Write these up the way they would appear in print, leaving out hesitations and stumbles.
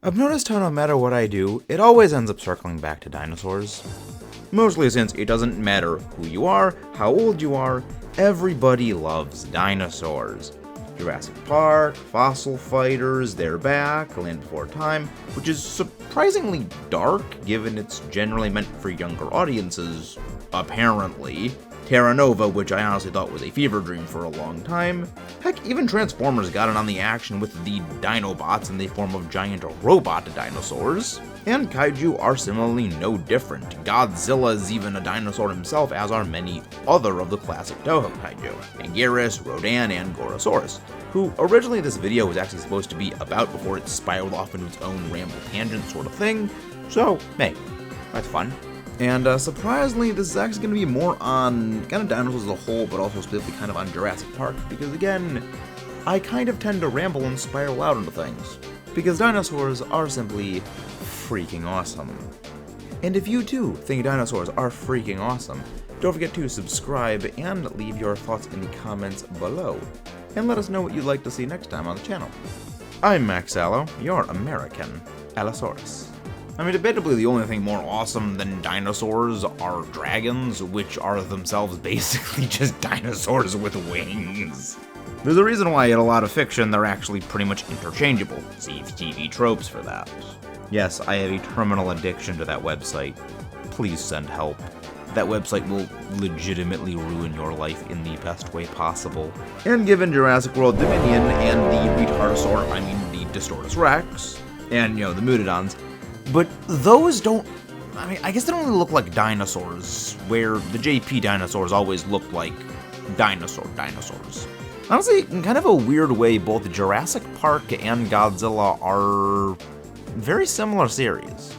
I've noticed how no matter what I do, it always ends up circling back to dinosaurs. Mostly since it doesn't matter who you are, how old you are, everybody loves dinosaurs. Jurassic Park, Fossil Fighters, They're Back, Land Before Time, which is surprisingly dark given it's generally meant for younger audiences, apparently. Terra Nova, which I honestly thought was a fever dream for a long time. Heck, even Transformers got in on the action with the Dinobots in the form of giant robot dinosaurs. And kaiju are similarly no different. Godzilla is even a dinosaur himself, as are many other of the classic Toho kaiju. Anguirus, Rodan, and Gorosaurus, who originally this video was actually supposed to be about before it spiraled off into its own ramble tangent sort of thing. So, hey, that's fun. And surprisingly, this is actually going to be more on kind of dinosaurs as a whole, but also specifically kind of on Jurassic Park, because again, I kind of tend to ramble and spiral out into things. Because dinosaurs are simply freaking awesome. And if you too think dinosaurs are freaking awesome, don't forget to subscribe and leave your thoughts in the comments below. And let us know what you'd like to see next time on the channel. I'm Max Allo, your American Allosaurus. I mean, debatably the only thing more awesome than dinosaurs are dragons, which are themselves basically just dinosaurs with wings. There's a reason why in a lot of fiction they're actually pretty much interchangeable. See TV tropes for that. Yes, I have a terminal addiction to that website. Please send help. That website will legitimately ruin your life in the best way possible. And given Jurassic World Dominion and the Retardosaur, I mean the Distortus Rex, and the Mutodons, but those don't, I mean, I guess they don't really look like dinosaurs, where the JP dinosaurs always looked like dinosaurs. Honestly, in kind of a weird way, both Jurassic Park and Godzilla are very similar series.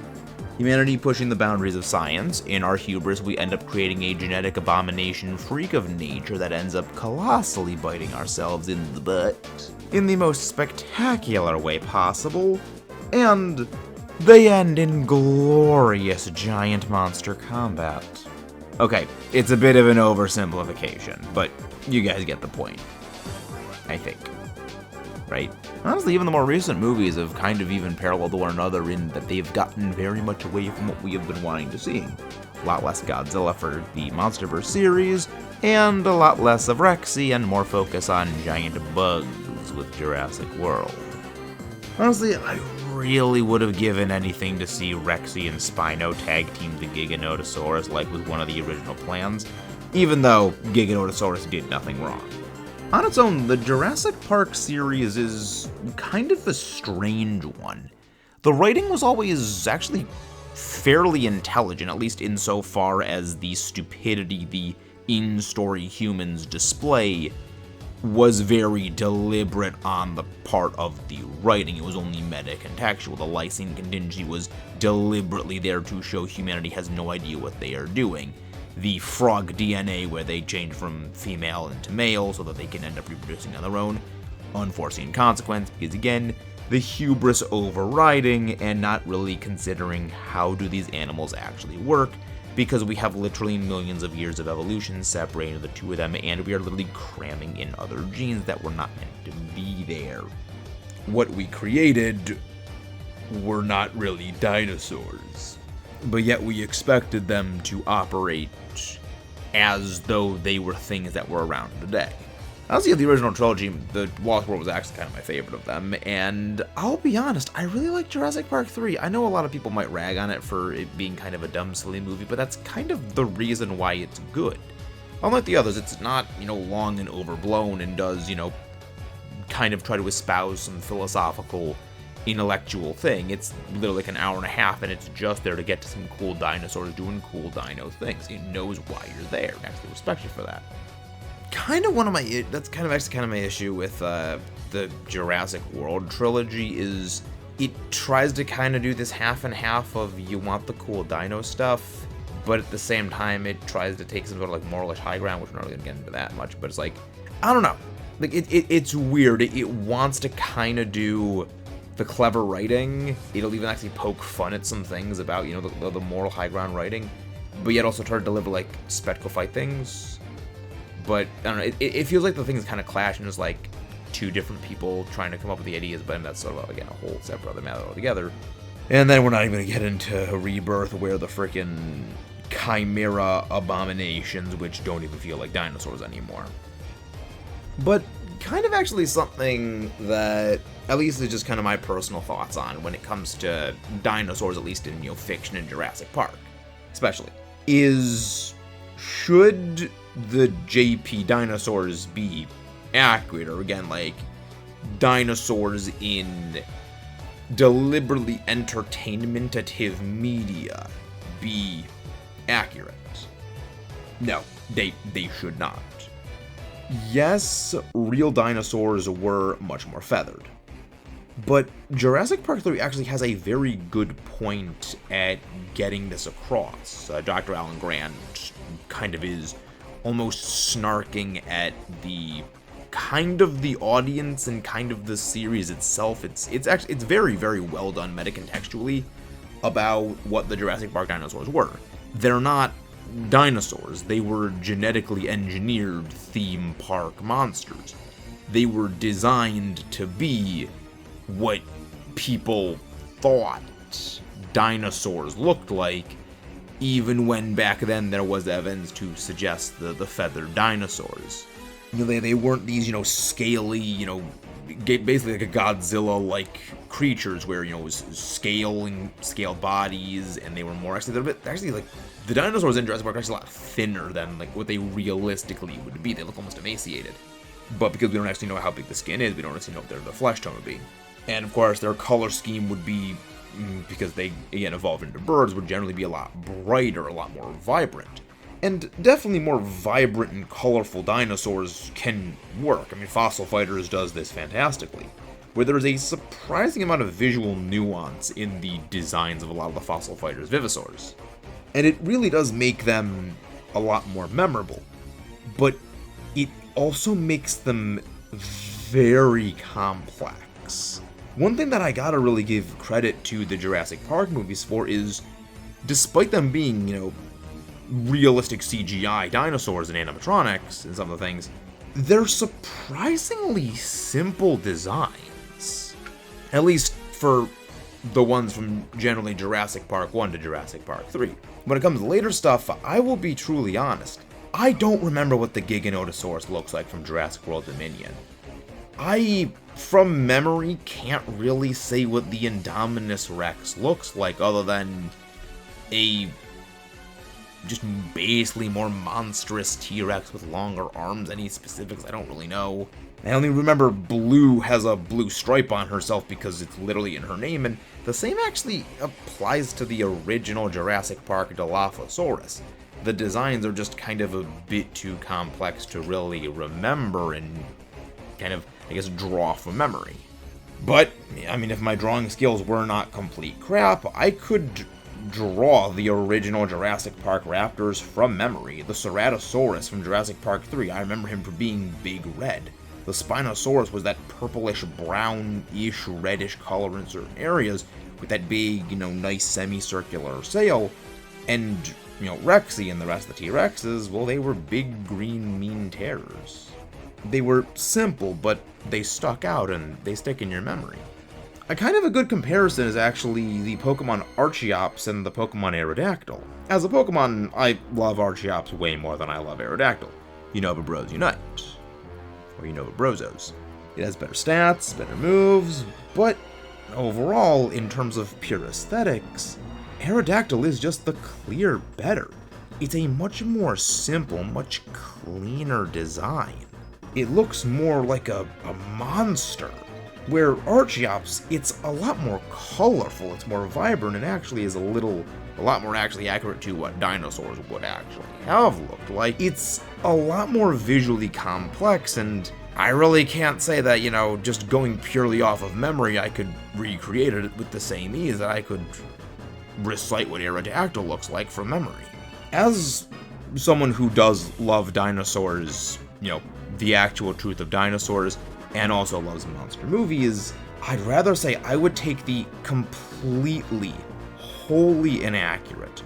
Humanity pushing the boundaries of science. In our hubris, we end up creating a genetic abomination freak of nature that ends up colossally biting ourselves in the butt in the most spectacular way possible, and they end in glorious giant monster combat. Okay, it's a bit of an oversimplification, but you guys get the point. I think. Right? Honestly, even the more recent movies have kind of even paralleled one another in that they've gotten very much away from what we have been wanting to see. A lot less Godzilla for the MonsterVerse series, and a lot less of Rexy and more focus on giant bugs with Jurassic World. Honestly, I really would have given anything to see Rexy and Spino tag team the Giganotosaurus like was one of the original plans, even though Giganotosaurus did nothing wrong. On its own, the Jurassic Park series is kind of a strange one. The writing was always actually fairly intelligent, at least insofar as the stupidity the in-story humans display was very deliberate on the part of the writing. It was only meta-contextual. The lysine contingency was deliberately there to show humanity has no idea what they are doing. The frog DNA, where they change from female into male so that they can end up reproducing on their own. Unforeseen consequence, because again, the hubris overriding and not really considering how do these animals actually work, because we have literally millions of years of evolution separating the two of them, and we are literally cramming in other genes that were not meant to be there. What we created were not really dinosaurs, but yet we expected them to operate as though they were things that were around today. Honestly, of the original trilogy, the Lost World was actually kind of my favorite of them, and I'll be honest, I really like Jurassic Park 3. I know a lot of people might rag on it for it being kind of a dumb, silly movie, but that's kind of the reason why it's good. Unlike the others, it's not, long and overblown and does, kind of try to espouse some philosophical, intellectual thing. It's literally like an hour and a half, and it's just there to get to some cool dinosaurs doing cool dino things. It knows why you're there, and actually respects you for that. That's kind of my issue with the Jurassic World trilogy is it tries to kind of do this half and half of you want the cool dino stuff, but at the same time it tries to take some sort of like moralish high ground, which we're not really gonna get into that much, but it's like, I don't know. Like it's weird. It wants to kind of do the clever writing. It'll even actually poke fun at some things about, the moral high ground writing, but yet also try to deliver like spectacle fight things. But I don't know, it feels like the things kind of clash, and it's like, two different people trying to come up with the ideas, but that's sort of, again, a whole separate other matter altogether. And then we're not even going to get into Rebirth, where the frickin' chimera abominations, which don't even feel like dinosaurs anymore. But kind of actually something that, at least is just kind of my personal thoughts on when it comes to dinosaurs, at least in, fiction and Jurassic Park, especially, is should the JP dinosaurs be accurate, or again, like, dinosaurs in deliberately entertainmentative media be accurate? No, they should not. Yes, real dinosaurs were much more feathered, but Jurassic Park 3 actually has a very good point at getting this across. Dr. Alan Grant kind of is almost snarking at the kind of the audience and kind of the series itself. It's very, very well done metacontextually about what the Jurassic Park dinosaurs were. They're not dinosaurs. They were genetically engineered theme park monsters. They were designed to be what people thought dinosaurs looked like, even when back then there was evidence to suggest the feathered dinosaurs. They weren't these, scaly, basically like a Godzilla-like creatures where, it was scaled bodies, and they were more actually like, the dinosaurs in Jurassic Park are actually a lot thinner than, like, what they realistically would be. They look almost emaciated. But because we don't actually know how big the skin is, we don't actually know what their flesh tone would be. And of course, their color scheme would be, because they, again, evolved into birds, would generally be a lot brighter, a lot more vibrant. And definitely more vibrant and colorful dinosaurs can work. I mean, Fossil Fighters does this fantastically, where there is a surprising amount of visual nuance in the designs of a lot of the Fossil Fighters Vivosaurs. And it really does make them a lot more memorable. But it also makes them very complex. One thing that I gotta really give credit to the Jurassic Park movies for is, despite them being, realistic CGI dinosaurs and animatronics and some of the things, they're surprisingly simple designs. At least for the ones from generally Jurassic Park 1 to Jurassic Park 3. When it comes to later stuff, I will be truly honest. I don't remember what the Giganotosaurus looks like from Jurassic World Dominion. I, from memory, can't really say what the Indominus Rex looks like, other than a just basically more monstrous T-Rex with longer arms. Any specifics, I don't really know. I only remember Blue has a blue stripe on herself because it's literally in her name, and the same actually applies to the original Jurassic Park Dilophosaurus. The designs are just kind of a bit too complex to really remember and kind of, I guess, draw from memory. But, I mean, if my drawing skills were not complete crap, I could draw the original Jurassic Park raptors from memory. The Ceratosaurus from Jurassic Park 3, I remember him for being big red. The Spinosaurus was that purplish, brownish, reddish color in certain areas with that big, nice semicircular sail. And, Rexy and the rest of the T-Rexes, well, they were big, green, mean terrors. They were simple, but they stuck out and they stick in your memory. A kind of a good comparison is actually the Pokemon Archeops and the Pokemon Aerodactyl. As a Pokemon, I love Archeops way more than I love Aerodactyl. But bros unite. Or but brozos. It has better stats, better moves, but overall, in terms of pure aesthetics, Aerodactyl is just the clear better. It's a much more simple, much cleaner design. It looks more like a monster. Where Archeops, it's a lot more colorful, it's more vibrant, and actually is a lot more actually accurate to what dinosaurs would actually have looked like. It's a lot more visually complex, and I really can't say that, just going purely off of memory, I could recreate it with the same ease that I could recite what Aerodactyl looks like from memory. As someone who does love dinosaurs, the actual truth of dinosaurs, and also loves monster movies, I'd rather say I would take the completely, wholly inaccurate,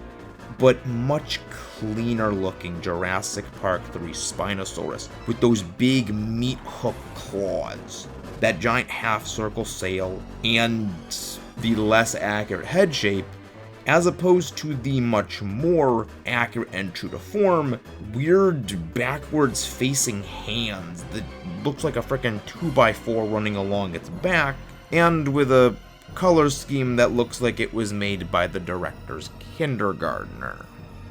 but much cleaner looking Jurassic Park 3 Spinosaurus with those big meat hook claws, that giant half circle sail, and the less accurate head shape, as opposed to the much more accurate and true to form, weird backwards facing hands that looks like a frickin' 2x4 running along its back, and with a color scheme that looks like it was made by the director's kindergartner.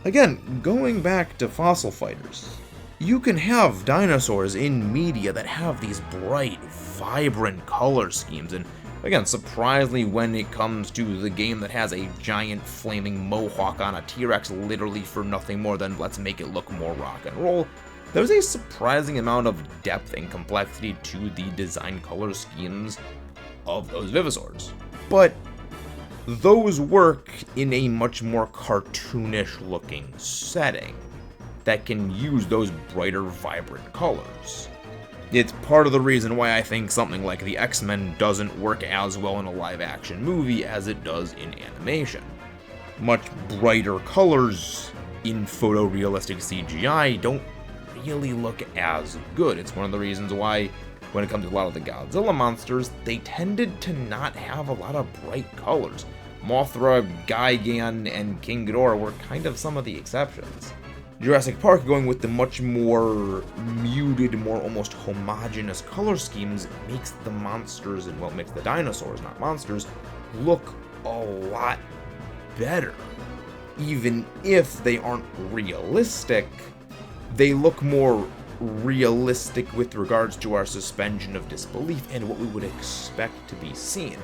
Again, going back to fossil fighters, you can have dinosaurs in media that have these bright, vibrant color schemes, and again, surprisingly, when it comes to the game that has a giant flaming mohawk on a T-Rex literally for nothing more than let's make it look more rock and roll, there's a surprising amount of depth and complexity to the design color schemes of those Vivosaurs. But those work in a much more cartoonish looking setting that can use those brighter, vibrant colors. It's part of the reason why I think something like the X-Men doesn't work as well in a live-action movie as it does in animation. Much brighter colors in photorealistic CGI don't really look as good. It's one of the reasons why, when it comes to a lot of the Godzilla monsters, they tended to not have a lot of bright colors. Mothra, Gigan, and King Ghidorah were kind of some of the exceptions. Jurassic Park, going with the much more muted, more almost homogeneous color schemes, makes the monsters, and well, makes the dinosaurs, not monsters, look a lot better. Even if they aren't realistic, they look more realistic with regards to our suspension of disbelief and what we would expect to be seen.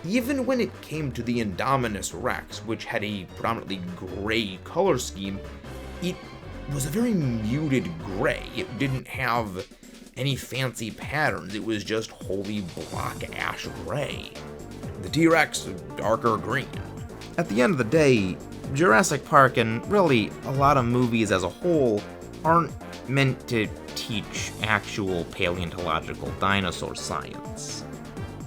Even when it came to the Indominus Rex, which had a predominantly gray color scheme, it was a very muted gray. It didn't have any fancy patterns. It was just wholly block ash gray. The T-Rex, darker green. At the end of the day, Jurassic Park, and really a lot of movies as a whole, aren't meant to teach actual paleontological dinosaur science.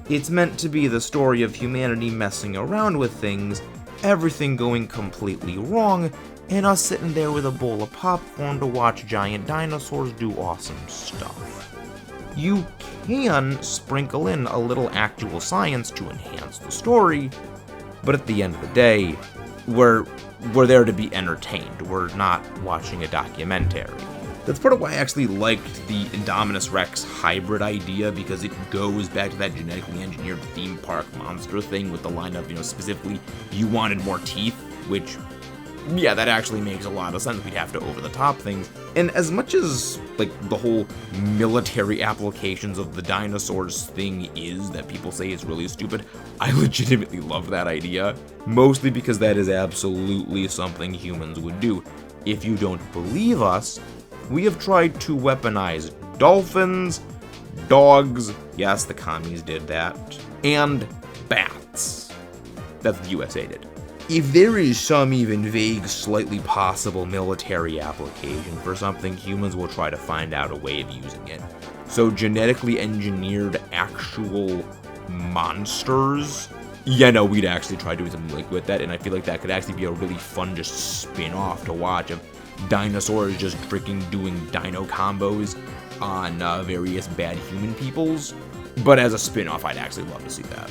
It's meant to be the story of humanity messing around with things, everything going completely wrong, and us sitting there with a bowl of popcorn to watch giant dinosaurs do awesome stuff. You can sprinkle in a little actual science to enhance the story, but at the end of the day, we're there to be entertained. We're not watching a documentary. That's part of why I actually liked the Indominus Rex hybrid idea, because it goes back to that genetically engineered theme park monster thing with the line of, specifically, you wanted more teeth, which, yeah, that actually makes a lot of sense. We'd have to over-the-top things. And as much as, the whole military applications of the dinosaurs thing is that people say is really stupid, I legitimately love that idea. Mostly because that is absolutely something humans would do. If you don't believe us, we have tried to weaponize dolphins, dogs, yes, the commies did that, and bats. That's what the USA did. If there is some even vague, slightly possible military application for something, humans will try to find out a way of using it. So genetically engineered actual monsters, we'd actually try doing something with that, and I feel like that could actually be a really fun just spin-off to watch of dinosaurs just freaking doing dino combos on various bad human peoples. But as a spin-off, I'd actually love to see that.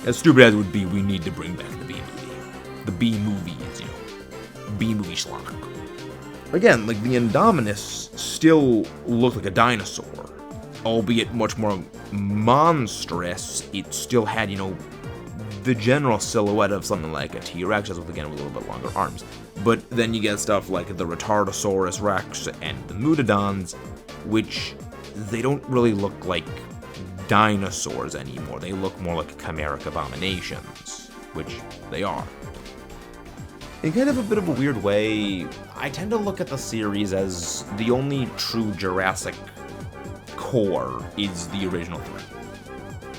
As stupid as it would be, we need to bring back the B-movie. The B-movie is, B-movie schlock. Again, the Indominus still looked like a dinosaur, albeit much more monstrous. It still had, the general silhouette of something like a T-Rex, just with, again, with a little bit longer arms. But then you get stuff like the Retardosaurus Rex and the Mutodons, which they don't really look like dinosaurs anymore. They look more like chimeric abominations, which they are. In kind of a bit of a weird way, I tend to look at the series as the only true Jurassic core is the original three.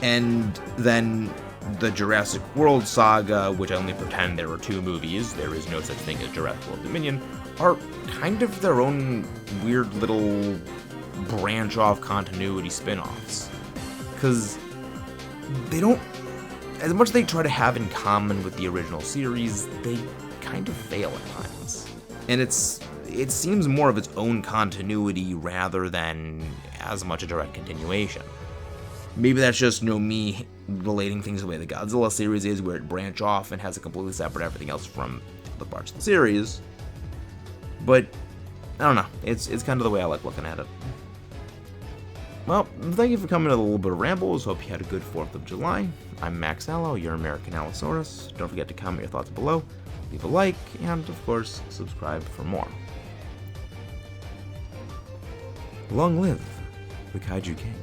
And then the Jurassic World saga, which I only pretend there are 2 movies, there is no such thing as Jurassic World Dominion, are kind of their own weird little branch-off continuity spin-offs. Because they don't, as much as they try to have in common with the original series, they kind of fail at times. And it seems more of its own continuity rather than as much a direct continuation. Maybe that's just, me relating things the way the Godzilla series is, where it branch off and has a completely separate everything else from the parts of the series. But, I don't know, it's kind of the way I like looking at it. Well, thank you for coming to a little bit of rambles. Hope you had a good 4th of July. I'm Max Allo, your American Allosaurus. Don't forget to comment your thoughts below, leave a like, and of course, subscribe for more. Long live the Kaiju King.